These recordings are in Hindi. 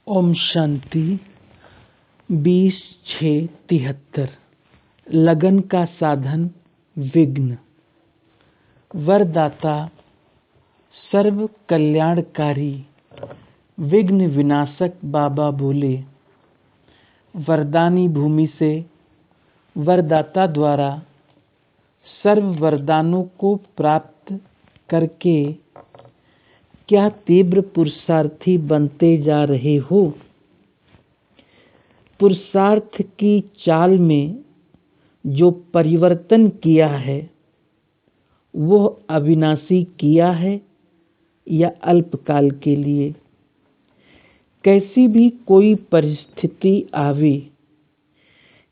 ओम शांति 20/6/73। लगन का साधन विघ्न। वरदाता सर्व कल्याणकारी विघ्न विनाशक बाबा बोले। वरदानी भूमि से वरदाता द्वारा सर्व वरदानों को प्राप्त करके क्या तीव्र पुरुषार्थी बनते जा रहे हो। पुरुषार्थ की चाल में जो परिवर्तन किया है वो अविनाशी किया है या अल्पकाल के लिए। कैसी भी कोई परिस्थिति आवे,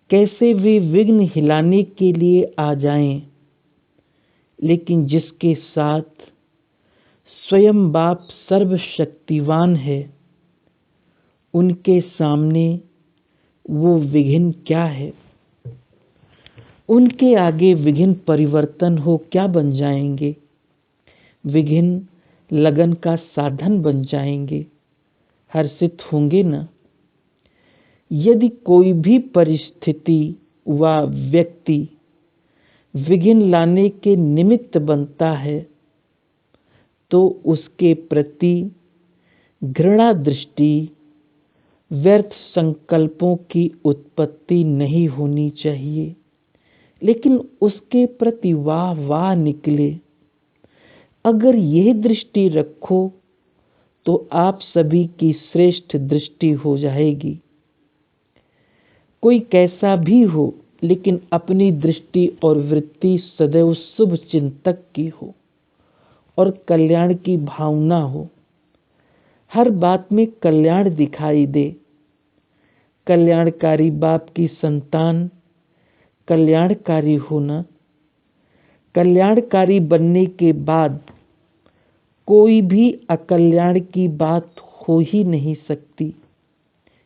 कैसे वे विघ्न हिलाने के लिए आ जाएं, लेकिन जिसके साथ स्वयं बाप सर्वशक्तिवान है, उनके सामने वो विघ्न क्या है। उनके आगे विघ्न परिवर्तन हो क्या बन जाएंगे। विघ्न लगन का साधन बन जाएंगे, हर्षित होंगे न। यदि कोई भी परिस्थिति व व्यक्ति विघ्न लाने के निमित्त बनता है तो उसके प्रति घृणा दृष्टि, व्यर्थ संकल्पों की उत्पत्ति नहीं होनी चाहिए, लेकिन उसके प्रति वाह वाह निकले। अगर यह दृष्टि रखो तो आप सभी की श्रेष्ठ दृष्टि हो जाएगी। कोई कैसा भी हो, लेकिन अपनी दृष्टि और वृत्ति सदैव शुभ चिंतक की हो और कल्याण की भावना हो। हर बात में कल्याण दिखाई दे। कल्याणकारी बाप की संतान कल्याणकारी होना। कल्याणकारी बनने के बाद कोई भी अकल्याण की बात हो ही नहीं सकती।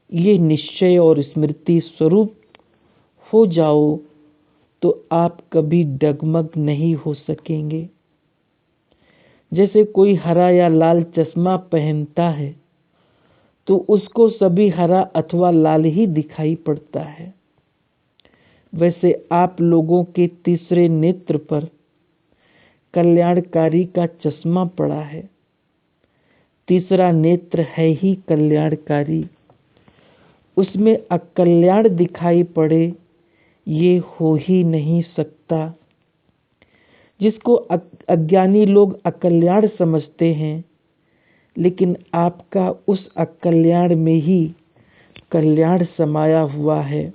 ये निश्चय और स्मृति स्वरूप हो जाओ तो आप कभी डगमग नहीं हो सकेंगे। जैसे कोई हरा या लाल चश्मा पहनता है तो उसको सभी हरा अथवा लाल ही दिखाई पड़ता है। वैसे आप लोगों के तीसरे नेत्र पर कल्याणकारी का चश्मा पड़ा है। तीसरा नेत्र है ही कल्याणकारी, उसमें अकल्याण दिखाई पड़े ये हो ही नहीं सकता। जिसको अज्ञानी लोग अकल्याण समझते हैं, लेकिन आपका उस अकल्याण में ही कल्याण समाया हुआ है।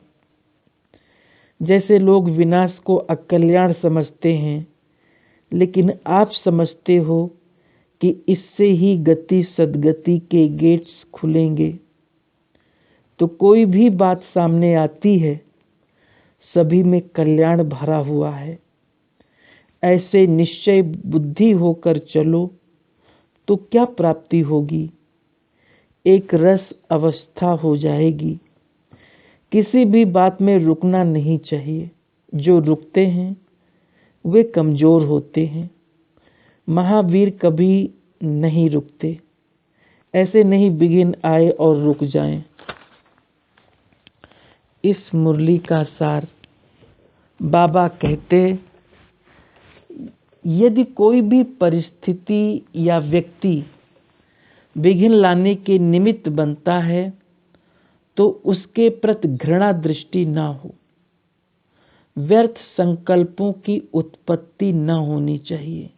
जैसे लोग विनाश को अकल्याण समझते हैं, लेकिन आप समझते हो कि इससे ही गति सद्गति के गेट्स खुलेंगे। तो कोई भी बात सामने आती है, सभी में कल्याण भरा हुआ है। ऐसे निश्चय बुद्धि होकर चलो तो क्या प्राप्ति होगी। एक रस अवस्था हो जाएगी। किसी भी बात में रुकना नहीं चाहिए। जो रुकते हैं वे कमजोर होते हैं। महावीर कभी नहीं रुकते। ऐसे नहीं विघ्न आए और रुक जाएं। इस मुरली का सार बाबा कहते, यदि कोई भी परिस्थिति या व्यक्ति विघ्न लाने के निमित्त बनता है तो उसके प्रति घृणा दृष्टि न हो। व्यर्थ संकल्पों की उत्पत्ति न होनी चाहिए,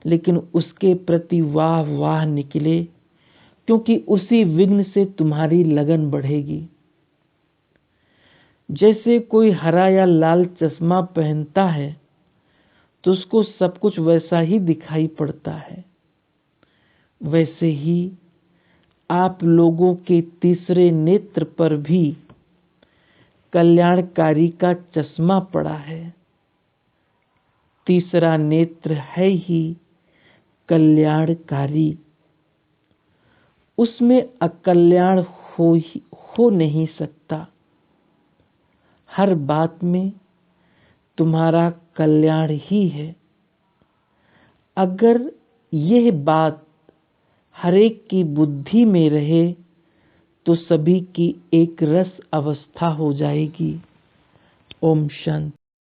लेकिन उसके प्रति वाह वाह निकले, क्योंकि उसी विघ्न से तुम्हारी लगन बढ़ेगी। जैसे कोई हरा या लाल चश्मा पहनता है तो उसको सब कुछ वैसा ही दिखाई पड़ता है। वैसे ही आप लोगों के तीसरे नेत्र पर भी कल्याणकारी का चश्मा पड़ा है। तीसरा नेत्र है ही कल्याणकारी, उसमें अकल्याण हो नहीं सकता। हर बात में तुम्हारा कल्याण ही है। अगर यह बात हरेक की बुद्धि में रहे तो सभी की एक रस अवस्था हो जाएगी। ओम शांति।